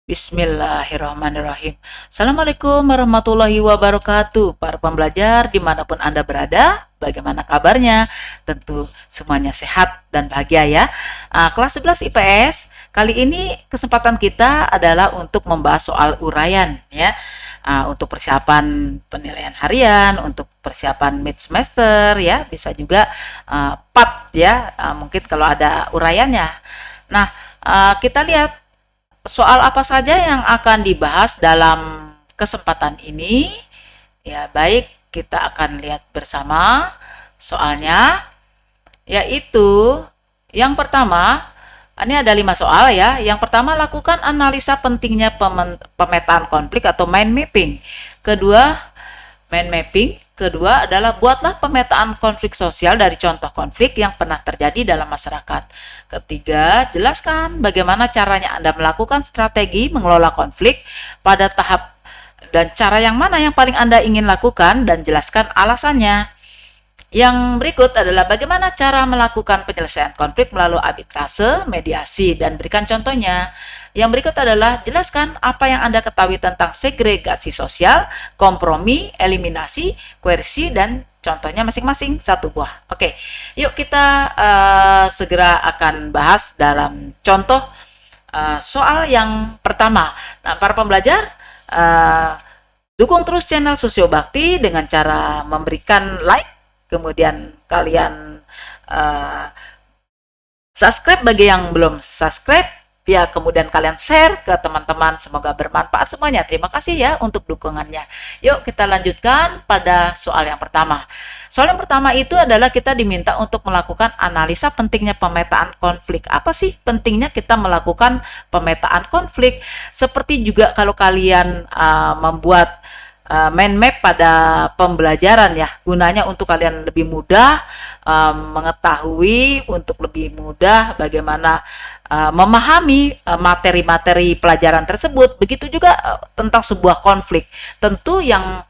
Bismillahirrahmanirrahim. Assalamualaikum warahmatullahi wabarakatuh. Para pembelajar dimanapun Anda berada, bagaimana kabarnya? Tentu semuanya sehat dan bahagia ya. Kelas 11 IPS, kali ini kesempatan kita adalah untuk membahas soal uraian ya. Untuk persiapan penilaian harian, untuk persiapan mid semester ya, bisa juga PAT ya, mungkin kalau ada uraiannya. Nah, kita lihat soal apa saja yang akan dibahas dalam kesempatan ini. Ya, baik, kita akan lihat bersama soalnya, yaitu yang pertama, ini ada 5 soal ya. Yang pertama, lakukan analisa pentingnya pemetaan konflik atau mind mapping. Kedua, mind mapping. Kedua adalah buatlah pemetaan konflik sosial dari contoh konflik yang pernah terjadi dalam masyarakat. Ketiga, jelaskan bagaimana caranya Anda melakukan strategi mengelola konflik pada tahap dan cara yang mana yang paling Anda ingin lakukan dan jelaskan alasannya. Yang berikut adalah bagaimana cara melakukan penyelesaian konflik melalui arbitrase, mediasi, dan berikan contohnya. Yang berikut adalah jelaskan apa yang Anda ketahui tentang segregasi sosial, kompromi, eliminasi, koersi, dan contohnya masing-masing satu buah. Oke, yuk kita segera akan bahas dalam contoh soal yang pertama. Nah, para pembelajar, dukung terus channel Sosio Bakti dengan cara memberikan like, kemudian kalian subscribe bagi yang belum subscribe ya, kemudian kalian share ke teman-teman, semoga bermanfaat semuanya. Terima kasih ya untuk dukungannya. Yuk kita lanjutkan pada soal yang pertama. Soal yang pertama itu adalah kita diminta untuk melakukan analisa pentingnya pemetaan konflik. Apa sih pentingnya kita melakukan pemetaan konflik? Seperti juga kalau kalian membuat mind map pada pembelajaran ya, gunanya untuk kalian lebih mudah mengetahui, untuk lebih mudah bagaimana memahami materi-materi pelajaran tersebut. Begitu juga tentang sebuah konflik. Tentu yang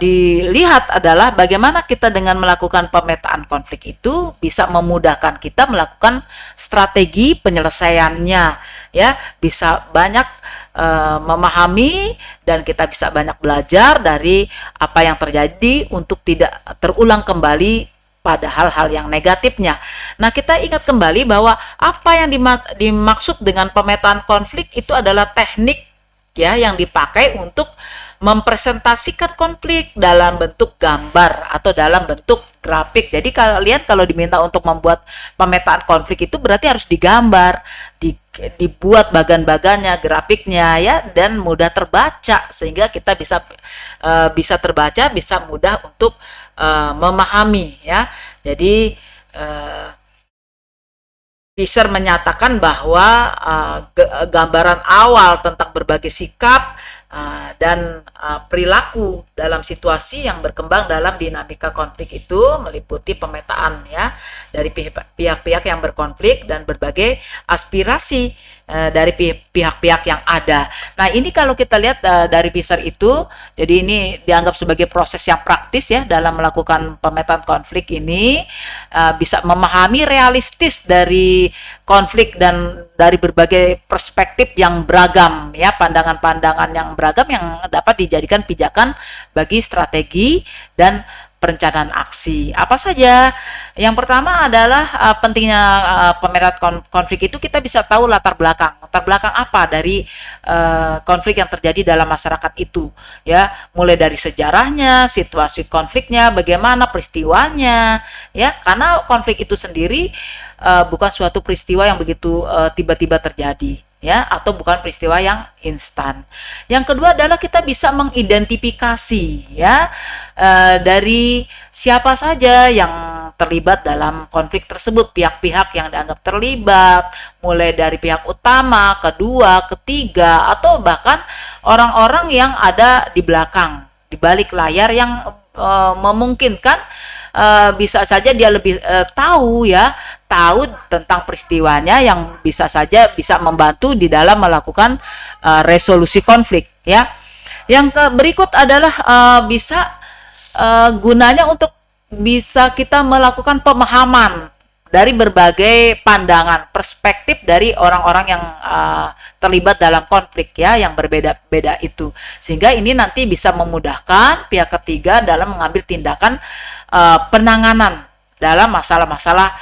dilihat adalah bagaimana kita dengan melakukan pemetaan konflik itu bisa memudahkan kita melakukan strategi penyelesaiannya ya, bisa banyak memahami dan kita bisa banyak belajar dari apa yang terjadi untuk tidak terulang kembali pada hal-hal yang negatifnya. Nah, kita ingat kembali bahwa apa yang dimaksud dengan pemetaan konflik itu adalah teknik ya yang dipakai untuk mempresentasikan konflik dalam bentuk gambar atau dalam bentuk grafik. Jadi kalian kalau diminta untuk membuat pemetaan konflik itu berarti harus digambar, dibuat bagan-bagannya, grafiknya ya, dan mudah terbaca sehingga kita bisa terbaca, bisa mudah untuk memahami ya. Jadi Fisher menyatakan bahwa gambaran awal tentang berbagai sikap dan perilaku dalam situasi yang berkembang dalam dinamika konflik itu meliputi pemetaan ya dari pihak-pihak yang berkonflik dan berbagai aspirasi dari pihak-pihak yang ada. Nah, ini kalau kita lihat dari Fisher itu, jadi ini dianggap sebagai proses yang praktis ya dalam melakukan pemetaan konflik ini, bisa memahami realistis dari konflik dan dari berbagai perspektif yang beragam ya, pandangan-pandangan yang beragam yang dapat dijadikan pijakan bagi strategi dan perencanaan aksi. Apa saja? Yang pertama adalah pentingnya pemetaan konflik itu kita bisa tahu latar belakang. Latar belakang apa dari konflik yang terjadi dalam masyarakat itu ya, mulai dari sejarahnya, situasi konfliknya, bagaimana peristiwanya ya, karena konflik itu sendiri bukan suatu peristiwa yang begitu tiba-tiba terjadi ya, atau bukan peristiwa yang instan. Yang kedua adalah kita bisa mengidentifikasi ya dari siapa saja yang terlibat dalam konflik tersebut, pihak-pihak yang dianggap terlibat, mulai dari pihak utama, kedua, ketiga, atau bahkan orang-orang yang ada di belakang, di balik layar yang memungkinkan bisa saja dia lebih tahu tentang peristiwanya, yang bisa saja bisa membantu di dalam melakukan resolusi konflik ya. Yang berikut adalah gunanya untuk bisa kita melakukan pemahaman dari berbagai pandangan perspektif dari orang-orang yang terlibat dalam konflik ya, yang berbeda-beda itu, sehingga ini nanti bisa memudahkan pihak ketiga dalam mengambil tindakan penanganan dalam masalah-masalah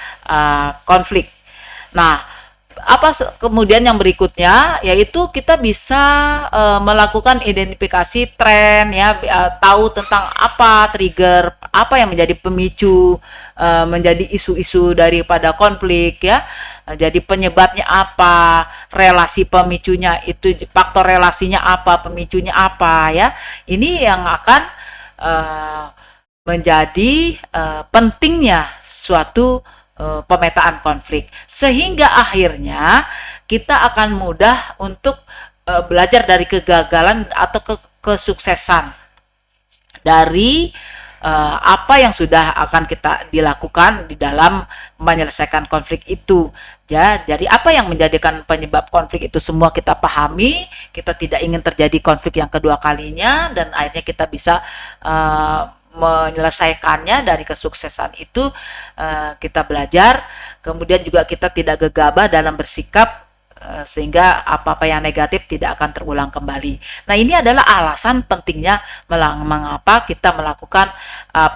konflik. Nah, apa kemudian yang berikutnya, yaitu kita bisa melakukan identifikasi tren ya, tahu tentang apa trigger, apa yang menjadi pemicu menjadi isu-isu daripada konflik ya. Jadi penyebabnya apa, relasi pemicunya itu, faktor relasinya apa, pemicunya apa ya. Ini yang akan menjadi pentingnya suatu pemetaan konflik, sehingga akhirnya kita akan mudah untuk belajar dari kegagalan atau kesuksesan dari apa yang sudah akan kita dilakukan di dalam menyelesaikan konflik itu. Ya, jadi apa yang menjadikan penyebab konflik itu semua kita pahami, kita tidak ingin terjadi konflik yang kedua kalinya, dan akhirnya kita bisa menyelesaikannya. Dari kesuksesan itu kita belajar, kemudian juga kita tidak gegabah dalam bersikap sehingga apa-apa yang negatif tidak akan terulang kembali. Nah, ini adalah alasan pentingnya mengapa kita melakukan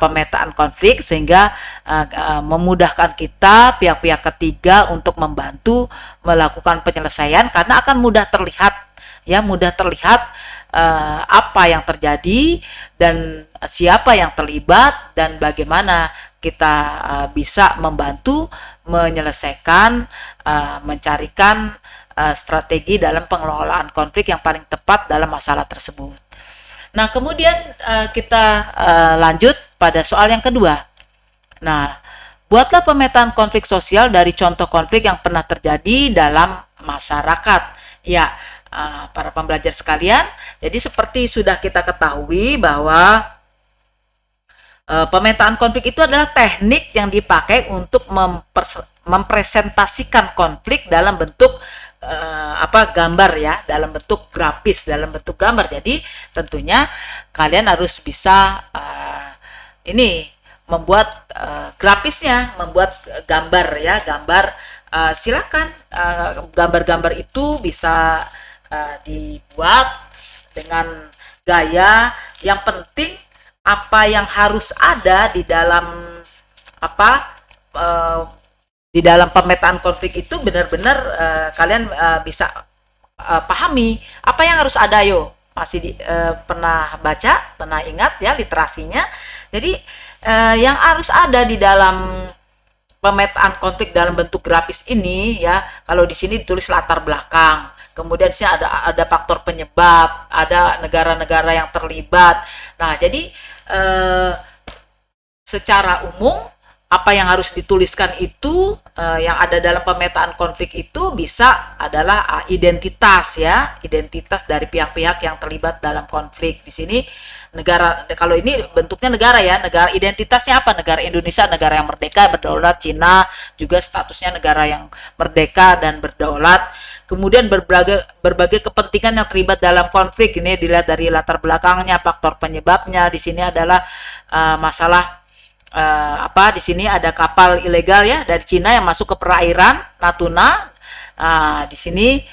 pemetaan konflik, sehingga memudahkan kita pihak-pihak ketiga untuk membantu melakukan penyelesaian, karena akan mudah terlihat apa yang terjadi dan siapa yang terlibat dan bagaimana kita bisa membantu menyelesaikan, mencarikan strategi dalam pengelolaan konflik yang paling tepat dalam masalah tersebut. Nah, kemudian kita lanjut pada soal yang kedua. Nah, buatlah pemetaan konflik sosial dari contoh konflik yang pernah terjadi dalam masyarakat. Ya, para pembelajar sekalian, jadi seperti sudah kita ketahui bahwa pemetaan konflik itu adalah teknik yang dipakai untuk mempresentasikan konflik dalam bentuk gambar ya, dalam bentuk grafis, dalam bentuk gambar. Jadi tentunya kalian harus bisa membuat grafisnya, membuat gambar ya, gambar. Silakan gambar-gambar itu bisa dibuat dengan gaya, yang penting apa yang harus ada di dalam di dalam pemetaan konflik itu benar-benar kalian bisa pahami apa yang harus ada. Masih pernah baca, pernah ingat ya literasinya. Jadi yang harus ada di dalam pemetaan konflik dalam bentuk grafis ini ya, kalau di sini ditulis latar belakang, kemudian di sini ada faktor penyebab, ada negara-negara yang terlibat. Nah, jadi secara umum apa yang harus dituliskan itu yang ada dalam pemetaan konflik itu bisa adalah identitas ya, identitas dari pihak-pihak yang terlibat dalam konflik. Di sini negara, kalau ini bentuknya negara ya, negara identitasnya apa? Negara Indonesia, negara yang merdeka, berdaulat. Cina juga statusnya negara yang merdeka dan berdaulat. Kemudian berbagai kepentingan yang terlibat dalam konflik ini dilihat dari latar belakangnya, faktor penyebabnya. Di sini adalah masalah di sini ada kapal ilegal ya dari Cina yang masuk ke perairan Natuna. Di sini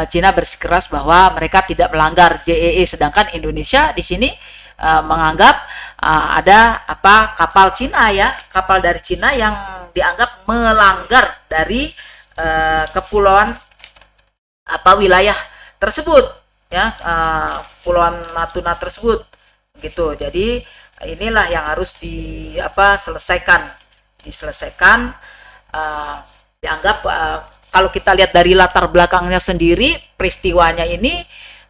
Cina bersikeras bahwa mereka tidak melanggar JEE, sedangkan Indonesia di sini menganggap ada kapal Cina ya, kapal dari Cina yang dianggap melanggar dari kepulauan wilayah tersebut ya, Pulauan Natuna tersebut gitu. Jadi inilah yang harus diselesaikan, dianggap kalau kita lihat dari latar belakangnya sendiri, peristiwanya ini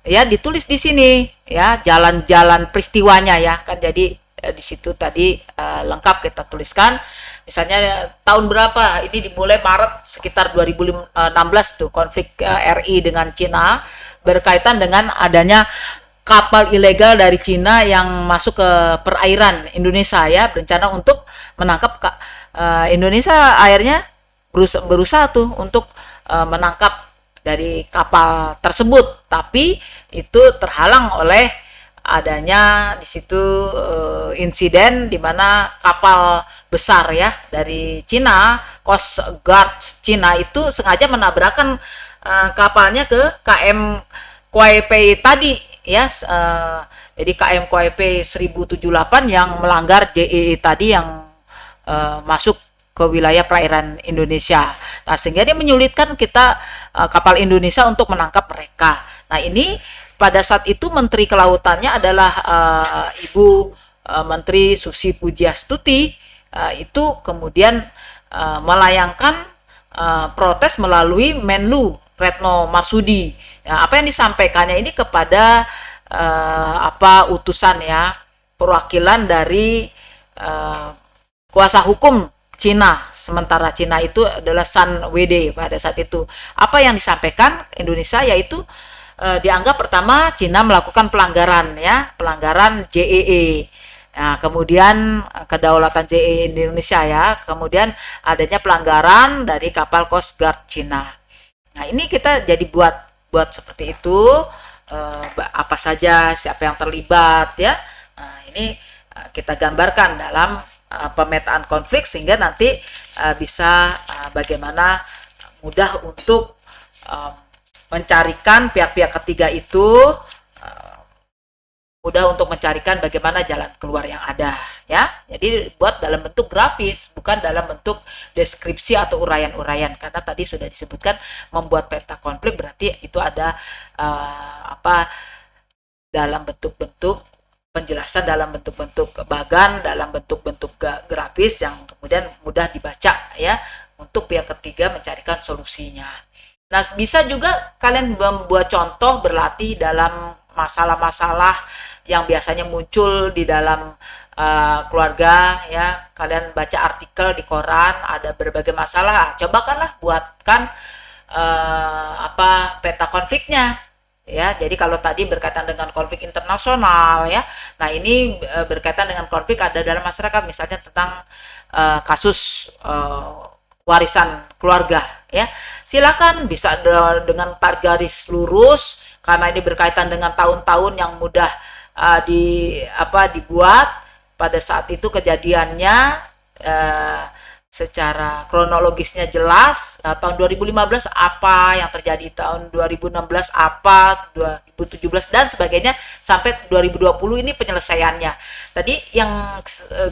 ya ditulis di sini ya, jalan-jalan peristiwanya ya kan. Jadi di situ tadi lengkap kita tuliskan, misalnya tahun berapa ini dimulai, Maret sekitar 2016 tuh konflik RI dengan Cina berkaitan dengan adanya kapal ilegal dari Cina yang masuk ke perairan Indonesia ya, berencana untuk menangkap Indonesia. Akhirnya berusaha tuh untuk menangkap dari kapal tersebut, tapi itu terhalang oleh adanya di situ insiden di mana kapal besar ya dari Cina, Coast Guard Cina itu sengaja menabrakkan kapalnya ke KM Kuai Pei tadi ya. Jadi KM Kuai Pei 1078 yang melanggar JEE tadi yang masuk ke wilayah perairan Indonesia. Nah, sehingga dia menyulitkan kita kapal Indonesia untuk menangkap mereka. Nah, ini pada saat itu Menteri Kelautannya adalah Ibu Menteri Susi Pujiastuti, itu kemudian melayangkan protes melalui Menlu Retno Marsudi. Nah, apa yang disampaikannya ini kepada utusan ya, perwakilan dari kuasa hukum Cina, sementara Cina itu adalah San WD pada saat itu. Apa yang disampaikan Indonesia yaitu dianggap pertama Cina melakukan pelanggaran ya, pelanggaran JEE. Nah, kemudian kedaulatan JEE di Indonesia ya, kemudian adanya pelanggaran dari kapal Coast Guard Cina. Nah, ini kita jadi buat seperti itu, apa saja, siapa yang terlibat ya. Nah, ini kita gambarkan dalam pemetaan konflik sehingga nanti bisa bagaimana mudah untuk mencarikan pihak-pihak ketiga itu, mudah untuk mencarikan bagaimana jalan keluar yang ada ya. Jadi buat dalam bentuk grafis, bukan dalam bentuk deskripsi atau uraian-uraian, karena tadi sudah disebutkan membuat peta konflik berarti itu ada dalam bentuk-bentuk penjelasan, dalam bentuk-bentuk bagan, dalam bentuk-bentuk grafis yang kemudian mudah dibaca ya, untuk pihak ketiga mencarikan solusinya. Nah, bisa juga kalian membuat contoh berlatih dalam masalah-masalah yang biasanya muncul di dalam keluarga ya. Kalian baca artikel di koran ada berbagai masalah, cobakanlah buatkan peta konfliknya ya. Jadi kalau tadi berkaitan dengan konflik internasional ya, nah ini berkaitan dengan konflik ada dalam masyarakat, misalnya tentang kasus warisan keluarga ya, silakan bisa dengan garis lurus, karena ini berkaitan dengan tahun-tahun yang mudah dibuat pada saat itu kejadiannya, secara kronologisnya jelas. Nah, tahun 2015 apa yang terjadi, tahun 2016 apa, 2017 dan sebagainya sampai 2020 ini penyelesaiannya. Tadi yang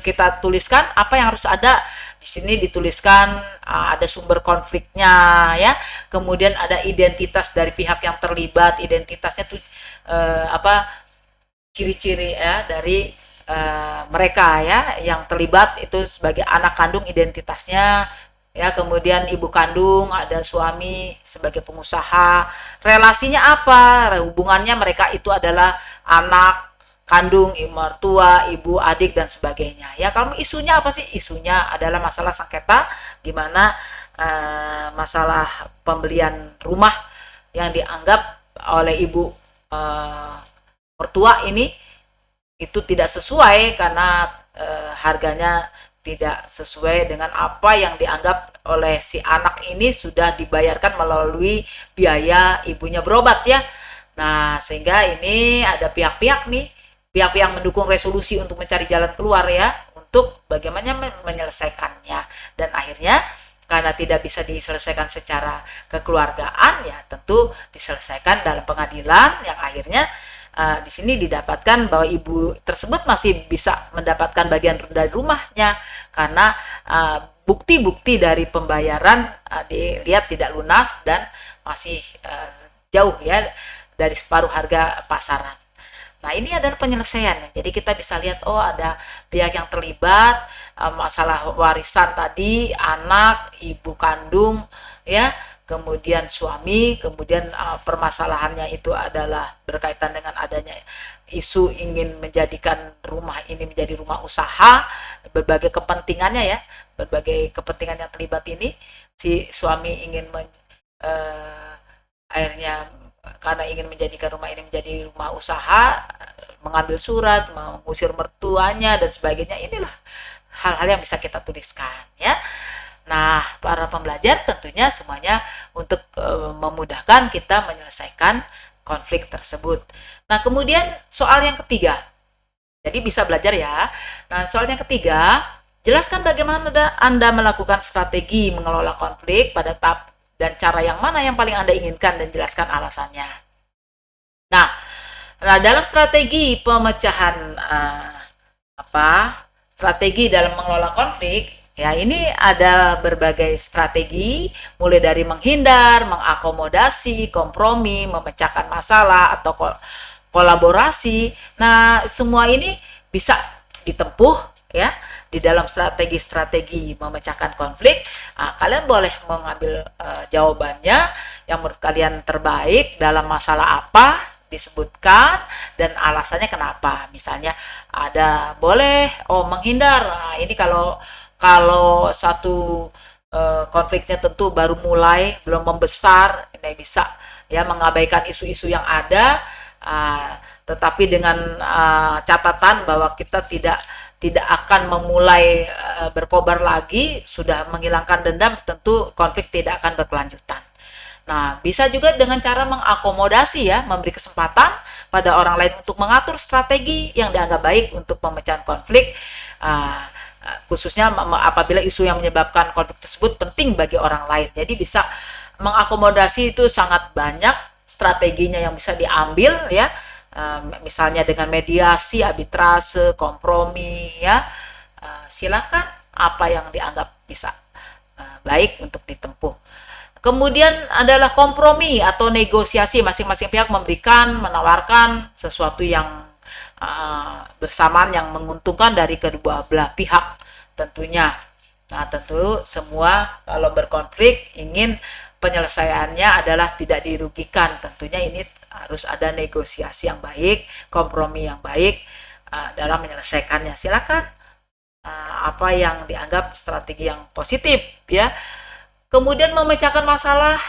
kita tuliskan apa yang harus ada di sini, dituliskan ada sumber konfliknya ya, kemudian ada identitas dari pihak yang terlibat, identitasnya tuh ciri-ciri ya dari mereka ya yang terlibat itu sebagai anak kandung, identitasnya ya, kemudian ibu kandung, ada suami sebagai pengusaha, relasinya apa, hubungannya mereka itu adalah anak kandung, mertua, ibu, adik dan sebagainya ya. Kalau isunya apa sih? Isunya adalah masalah sengketa di mana masalah pembelian rumah yang dianggap oleh ibu mertua ini itu tidak sesuai karena harganya tidak sesuai dengan apa yang dianggap oleh si anak ini sudah dibayarkan melalui biaya ibunya berobat ya. Nah, sehingga ini ada pihak-pihak yang mendukung resolusi untuk mencari jalan keluar ya, untuk bagaimana menyelesaikannya. Dan akhirnya karena tidak bisa diselesaikan secara kekeluargaan ya, tentu diselesaikan dalam pengadilan yang akhirnya di sini didapatkan bahwa ibu tersebut masih bisa mendapatkan bagian dari rumahnya karena bukti-bukti dari pembayaran dilihat tidak lunas dan masih jauh ya dari separuh harga pasaran. Nah, ini adalah penyelesaian. Jadi kita bisa lihat, oh ada pihak yang terlibat, masalah warisan tadi, anak, ibu kandung ya, kemudian suami, kemudian permasalahannya itu adalah berkaitan dengan adanya isu ingin menjadikan rumah ini menjadi rumah usaha, berbagai kepentingannya ya, berbagai kepentingan yang terlibat ini. Si suami ingin akhirnya karena ingin menjadikan rumah ini menjadi rumah usaha, mengambil surat, mengusir mertuanya dan sebagainya. Inilah hal-hal yang bisa kita tuliskan ya. Nah, para pembelajar tentunya semuanya untuk memudahkan kita menyelesaikan konflik tersebut. Nah, kemudian soal yang ketiga. Jadi bisa belajar ya. Nah, soal yang ketiga, Jelaskan bagaimana Anda melakukan strategi mengelola konflik pada tahap dan cara yang mana yang paling Anda inginkan, dan jelaskan alasannya. Nah, dalam strategi pemecahan strategi dalam mengelola konflik, ya ini ada berbagai strategi, mulai dari menghindar, mengakomodasi, kompromi, memecahkan masalah, atau kolaborasi. Nah, semua ini bisa ditempuh ya di dalam strategi-strategi memecahkan konflik. Kalian boleh mengambil jawabannya yang menurut kalian terbaik dalam masalah apa, disebutkan dan alasannya kenapa. Misalnya ada boleh menghindar. Nah, ini kalau satu konfliknya tentu baru mulai, belum membesar, ini bisa ya mengabaikan isu-isu yang ada, tetapi dengan catatan bahwa kita tidak akan memulai berkobar lagi, sudah menghilangkan dendam, tentu konflik tidak akan berkelanjutan. Nah, bisa juga dengan cara mengakomodasi ya, memberi kesempatan pada orang lain untuk mengatur strategi yang dianggap baik untuk pemecahan konflik, khususnya apabila isu yang menyebabkan konflik tersebut penting bagi orang lain. Jadi bisa mengakomodasi itu sangat banyak strateginya yang bisa diambil ya. Misalnya dengan mediasi, arbitrase, kompromi ya. Silakan apa yang dianggap bisa baik untuk ditempuh. Kemudian adalah kompromi atau negosiasi, masing-masing pihak menawarkan sesuatu yang bersamaan yang menguntungkan dari kedua belah pihak tentunya. Nah, tentu semua kalau berkonflik ingin penyelesaiannya adalah tidak dirugikan. Tentunya ini harus ada negosiasi yang baik, kompromi yang baik dalam menyelesaikannya. Silakan apa yang dianggap strategi yang positif ya. Kemudian memecahkan masalah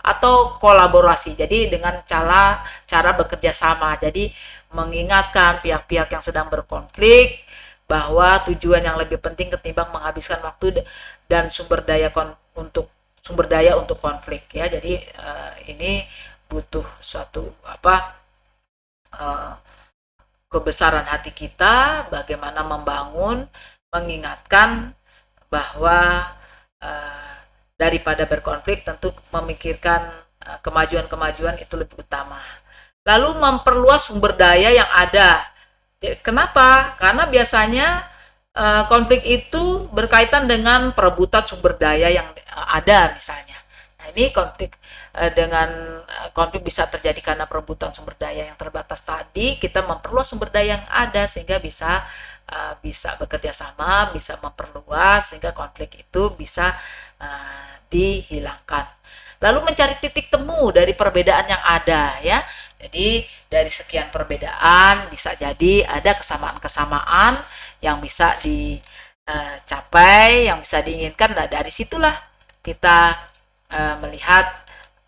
atau kolaborasi. Jadi dengan cara bekerja sama. Jadi mengingatkan pihak-pihak yang sedang berkonflik bahwa tujuan yang lebih penting ketimbang menghabiskan waktu dan sumber daya untuk konflik ya. Jadi ini butuh suatu kebesaran hati kita, bagaimana membangun, mengingatkan bahwa daripada berkonflik tentu memikirkan kemajuan-kemajuan itu lebih utama. Lalu memperluas sumber daya yang ada. Kenapa? Karena biasanya konflik itu berkaitan dengan perebutan sumber daya yang ada misalnya. Nah, ini konflik bisa terjadi karena perebutan sumber daya yang terbatas tadi. Kita memperluas sumber daya yang ada sehingga bisa bekerja sama, bisa memperluas sehingga konflik itu bisa dihilangkan. Lalu mencari titik temu dari perbedaan yang ada ya. Jadi dari sekian perbedaan bisa jadi ada kesamaan-kesamaan yang bisa dicapai, yang bisa diinginkan. Nah, dari situlah kita melihat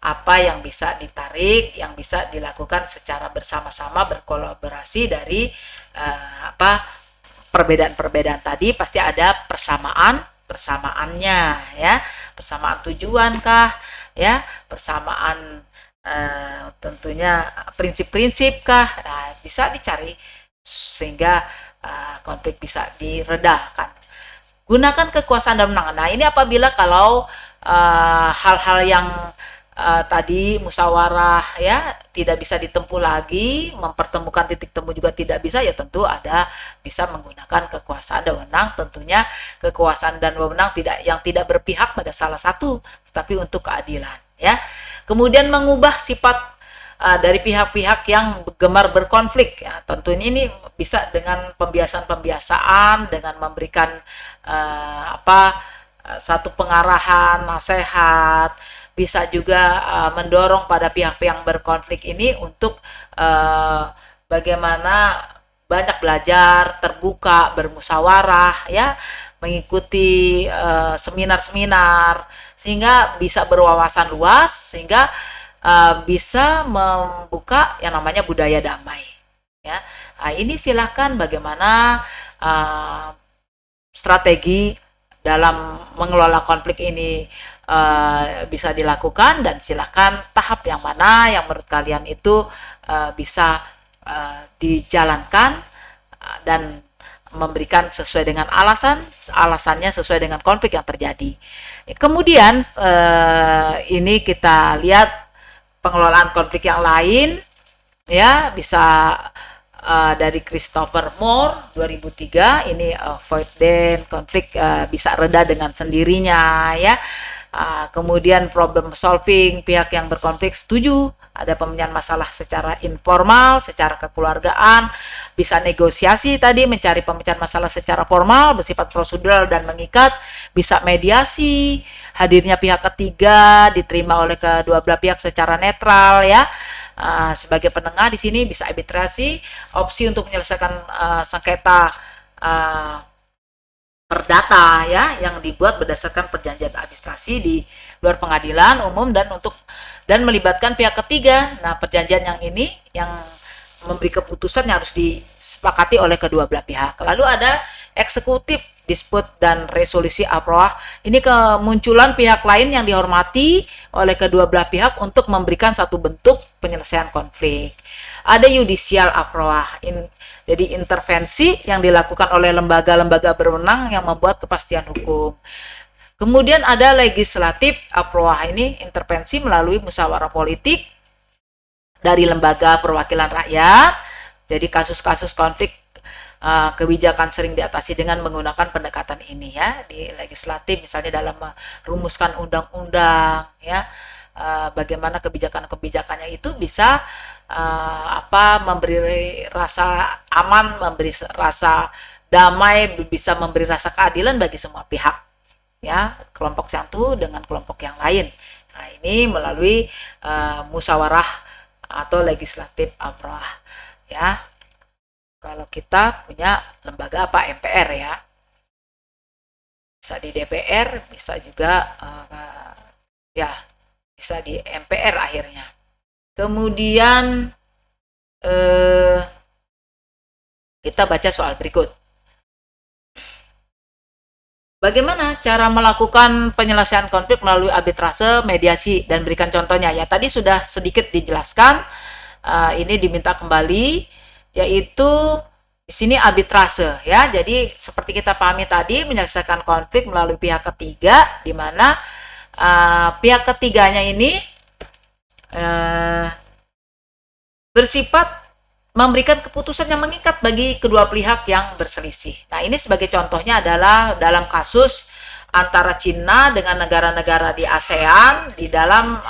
apa yang bisa ditarik, yang bisa dilakukan secara bersama-sama, berkolaborasi dari perbedaan-perbedaan tadi. Pasti ada persamaannya ya, persamaan tujuan kah ya, persamaan tentunya prinsip-prinsip kah. Nah, bisa dicari sehingga konflik bisa diredakan. Gunakan kekuasaan dan menang. Nah, ini apabila kalau hal-hal yang tadi musyawarah ya tidak bisa ditempuh lagi, mempertemukan titik temu juga tidak bisa, ya tentu bisa menggunakan kekuasaan dan wewenang. Tentunya kekuasaan dan wewenang yang tidak berpihak pada salah satu, tetapi untuk keadilan ya. Kemudian mengubah sifat dari pihak-pihak yang gemar berkonflik ya. Tentunya ini bisa dengan pembiasaan-pembiasaan, dengan memberikan satu pengarahan, nasihat. Bisa juga mendorong pada pihak-pihak yang berkonflik ini untuk bagaimana banyak belajar, terbuka, bermusyawarah ya, mengikuti seminar-seminar sehingga bisa berwawasan luas, sehingga bisa membuka yang namanya budaya damai ya. Nah, ini silahkan bagaimana strategi dalam mengelola konflik ini bisa dilakukan, dan silahkan tahap yang mana yang menurut kalian itu bisa dijalankan dan memberikan sesuai dengan alasannya sesuai dengan konflik yang terjadi. Kemudian ini kita lihat pengelolaan konflik yang lain, ya, bisa dari Christopher Moore 2003, ini avoid then konflik bisa reda dengan sendirinya, ya. Kemudian problem solving, pihak yang berkonflik setuju ada pemecahan masalah secara informal, secara kekeluargaan, bisa negosiasi tadi, mencari pemecahan masalah secara formal, bersifat prosedural dan mengikat, bisa mediasi, hadirnya pihak ketiga, diterima oleh kedua belah pihak secara netral, ya. Sebagai penengah di sini bisa arbitrasi, opsi untuk menyelesaikan sengketa perdata, ya, yang dibuat berdasarkan perjanjian administrasi di luar pengadilan umum dan melibatkan pihak ketiga. Nah, perjanjian yang ini yang memberi keputusan yang harus disepakati oleh kedua belah pihak. Lalu ada eksekutif dispute dan resolusi APROA. Ini kemunculan pihak lain yang dihormati oleh kedua belah pihak untuk memberikan satu bentuk penyelesaian konflik. Ada judicial APROA, jadi intervensi yang dilakukan oleh lembaga-lembaga berwenang yang membuat kepastian hukum. Kemudian ada legislatif APROA, ini intervensi melalui musyawarah politik dari lembaga perwakilan rakyat. Jadi kasus-kasus konflik kebijakan sering diatasi dengan menggunakan pendekatan ini, ya. Di legislatif misalnya dalam merumuskan undang-undang, ya, bagaimana kebijakannya itu bisa memberi rasa aman, memberi rasa damai, bisa memberi rasa keadilan bagi semua pihak, ya, kelompok satu dengan kelompok yang lain. Nah, ini melalui musyawarah atau legislatif APROA, ya. Kalau kita punya lembaga MPR, ya, bisa di DPR, bisa juga ya bisa di MPR akhirnya. Kemudian kita baca soal berikut. Bagaimana cara melakukan penyelesaian konflik melalui arbitrase, mediasi, dan berikan contohnya? Ya, tadi sudah sedikit dijelaskan. Ini diminta kembali, yaitu di sini arbitrase, ya. Jadi seperti kita pahami tadi, menyelesaikan konflik melalui pihak ketiga, di mana pihak ketiganya ini bersifat memberikan keputusan yang mengikat bagi kedua pihak yang berselisih. Nah, ini sebagai contohnya adalah dalam kasus antara Cina dengan negara-negara di ASEAN di dalam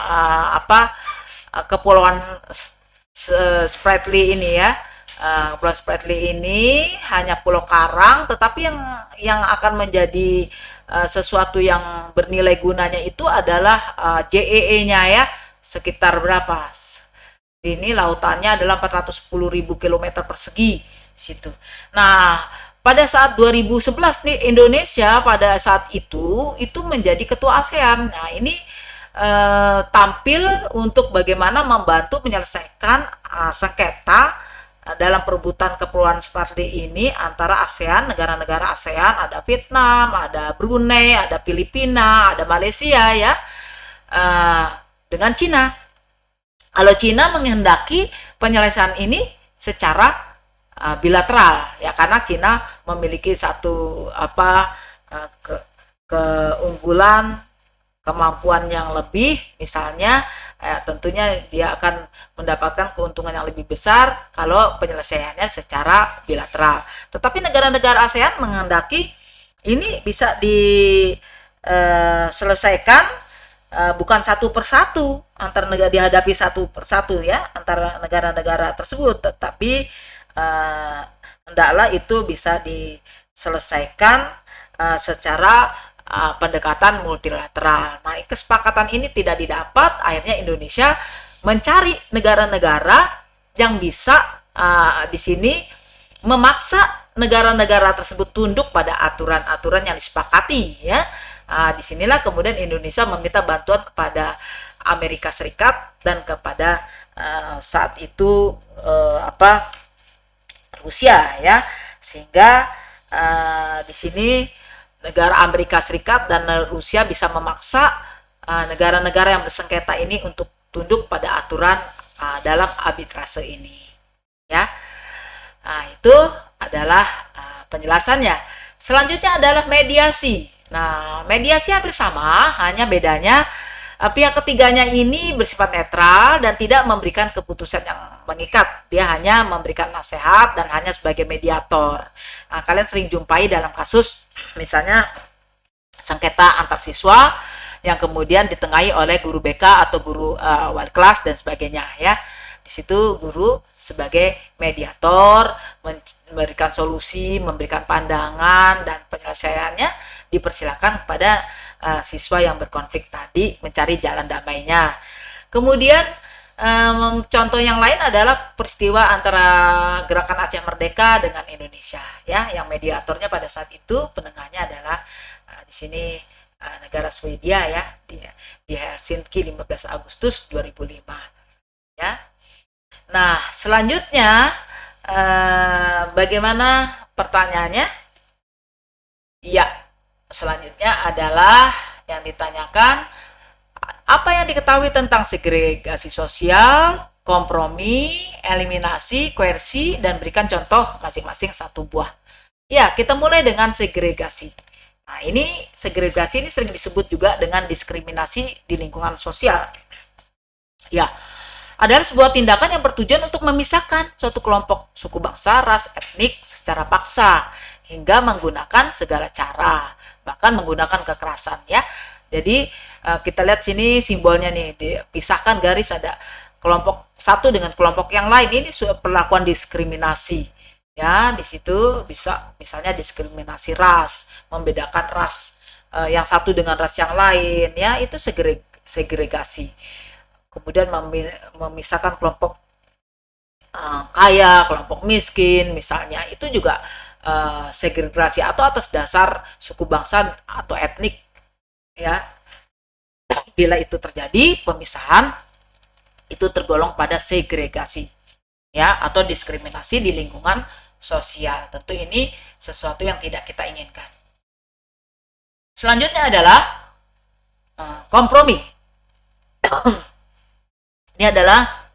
kepulauan Spratly ini, ya. Kepulauan Spratly ini hanya pulau karang, tetapi yang akan menjadi sesuatu yang bernilai gunanya itu adalah JEE-nya, ya, sekitar berapa? Ini lautannya adalah 410.000 km persegi situ. Nah, pada saat 2011 nih, Indonesia pada saat itu menjadi ketua ASEAN. Nah, ini tampil untuk bagaimana membantu menyelesaikan sengketa dalam perebutan kepulauan Spratly ini antara ASEAN, negara-negara ASEAN, ada Vietnam, ada Brunei, ada Filipina, ada Malaysia, ya, dengan Cina. Kalau Cina menghendaki penyelesaian ini secara bilateral, ya, karena Cina memiliki satu keunggulan, kemampuan yang lebih, misalnya tentunya dia akan mendapatkan keuntungan yang lebih besar kalau penyelesaiannya secara bilateral. Tetapi negara-negara ASEAN menghendaki ini bisa diselesaikan bukan satu persatu antara negara, dihadapi satu persatu, ya, antara negara-negara tersebut, tetapi hendaklah itu bisa diselesaikan secara pendekatan multilateral. Nah, kesepakatan ini tidak didapat, akhirnya Indonesia mencari negara-negara yang bisa di sini memaksa negara-negara tersebut tunduk pada aturan-aturan yang disepakati, ya. Disinilah kemudian Indonesia meminta bantuan kepada Amerika Serikat dan kepada saat itu Rusia, ya, sehingga di sini negara Amerika Serikat dan Rusia bisa memaksa negara-negara yang bersengketa ini untuk tunduk pada aturan dalam arbitrase ini, ya. Nah, itu adalah penjelasannya. Selanjutnya adalah mediasi. Nah, mediasi hampir sama, hanya bedanya pihak ketiganya ini bersifat netral dan tidak memberikan keputusan yang mengikat. Dia hanya memberikan nasihat dan hanya sebagai mediator. Nah, kalian sering jumpai dalam kasus misalnya sengketa antar siswa yang kemudian ditengahi oleh guru BK atau guru wali kelas dan sebagainya ya. Di situ guru sebagai mediator memberikan solusi, memberikan pandangan, dan penyelesaiannya dipersilakan kepada siswa yang berkonflik tadi mencari jalan damainya. Kemudian contoh yang lain adalah peristiwa antara Gerakan Aceh Merdeka dengan Indonesia ya, yang mediatornya pada saat itu penengahnya adalah di sini negara Swedia ya, di Helsinki 15 Agustus 2005 ya. Nah, selanjutnya bagaimana pertanyaannya? Ya, selanjutnya adalah yang ditanyakan, apa yang diketahui tentang segregasi sosial, kompromi, eliminasi, koersi, dan berikan contoh masing-masing satu buah. Ya, kita mulai dengan segregasi. Nah, ini segregasi ini sering disebut juga dengan diskriminasi di lingkungan sosial. Ya, adalah sebuah tindakan yang bertujuan untuk memisahkan suatu kelompok suku bangsa, ras, etnik secara paksa hingga menggunakan segala cara, bahkan menggunakan kekerasan ya. Jadi kita lihat sini simbolnya nih, dipisahkan garis, ada kelompok satu dengan kelompok yang lain, ini perlakuan diskriminasi ya. Di situ bisa misalnya diskriminasi ras, membedakan ras yang satu dengan ras yang lain ya, itu segregasi. Kemudian memisahkan kelompok kaya, kelompok miskin misalnya, itu juga segregasi atau atas dasar suku bangsa atau etnik ya. Bila itu terjadi pemisahan, itu tergolong pada segregasi ya, atau diskriminasi di lingkungan sosial. Tentu ini sesuatu yang tidak kita inginkan. Selanjutnya adalah kompromi. Ini adalah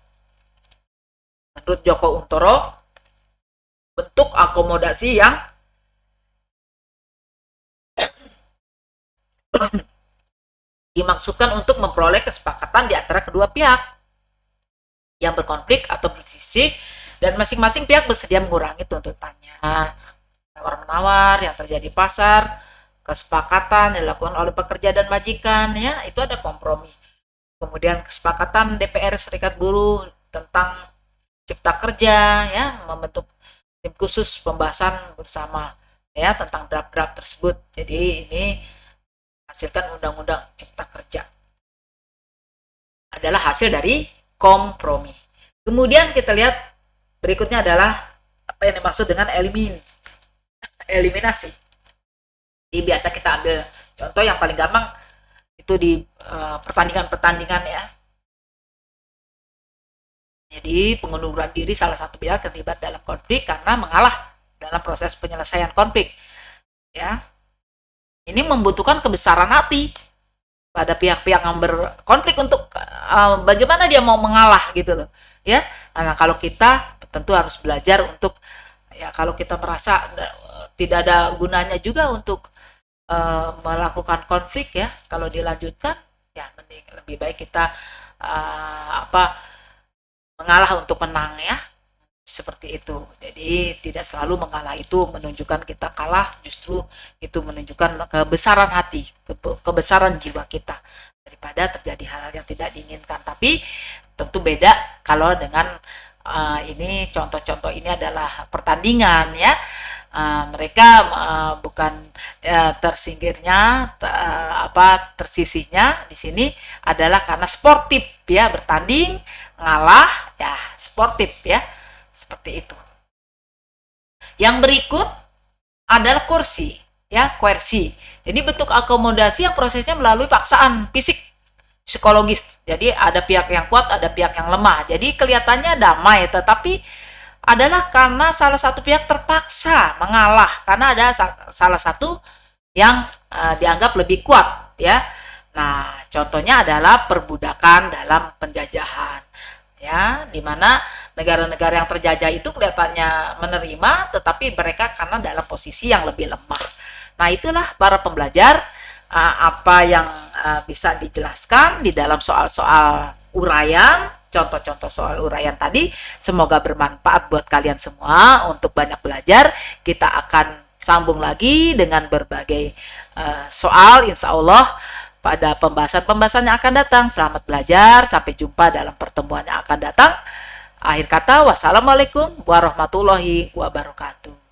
menurut Joko Untoro bentuk akomodasi yang dimaksudkan untuk memperoleh kesepakatan di antara kedua pihak yang berkonflik atau berselisih, dan masing-masing pihak bersedia mengurangi tuntutannya. Tawar-menawar yang terjadi pasar, kesepakatan yang dilakukan oleh pekerja dan majikan ya, itu ada kompromi. Kemudian kesepakatan DPR Serikat Buruh tentang cipta kerja ya, membentuk tim khusus pembahasan bersama ya tentang draft-draft tersebut. Jadi ini hasilkan undang-undang cipta kerja adalah hasil dari kompromi. Kemudian kita lihat berikutnya adalah apa yang dimaksud dengan eliminasi. Jadi biasa kita ambil contoh yang paling gampang itu di pertandingan-pertandingan ya. Jadi pengunduran diri salah satu pihak terlibat dalam konflik karena mengalah dalam proses penyelesaian konflik ya. Ini membutuhkan kebesaran hati pada pihak-pihak yang berkonflik untuk bagaimana dia mau mengalah gitu loh ya. Nah, kalau kita tentu harus belajar untuk ya, kalau kita merasa tidak ada gunanya juga untuk melakukan konflik ya, kalau dilanjutkan ya mending lebih baik kita mengalah untuk menang ya, seperti itu. Jadi tidak selalu mengalah itu menunjukkan kita kalah, justru itu menunjukkan kebesaran hati, kebesaran jiwa kita daripada terjadi hal yang tidak diinginkan. Tapi tentu beda kalau dengan ini contoh-contoh ini adalah pertandingan ya. Mereka bukan tersingkirnya tersisihnya di sini adalah karena sportif ya, bertanding ngalah ya, sportif ya, seperti itu. Yang berikut adalah koersi ya, koersi. Jadi bentuk akomodasi yang prosesnya melalui paksaan fisik, psikologis. Jadi ada pihak yang kuat, ada pihak yang lemah. Jadi kelihatannya damai, tetapi adalah karena salah satu pihak terpaksa mengalah karena ada salah satu yang dianggap lebih kuat ya. Nah, contohnya adalah perbudakan dalam penjajahan ya, di mana negara-negara yang terjajah itu kelihatannya menerima, tetapi mereka karena dalam posisi yang lebih lemah. Nah, itulah para pembelajar apa yang bisa dijelaskan di dalam soal-soal uraian, contoh-contoh soal uraian tadi. Semoga bermanfaat buat kalian semua untuk banyak belajar. Kita akan sambung lagi dengan berbagai soal, insya Allah pada pembahasan-pembahasan yang akan datang. Selamat belajar, sampai jumpa dalam pertemuan yang akan datang. Akhir kata, wassalamualaikum warahmatullahi wabarakatuh.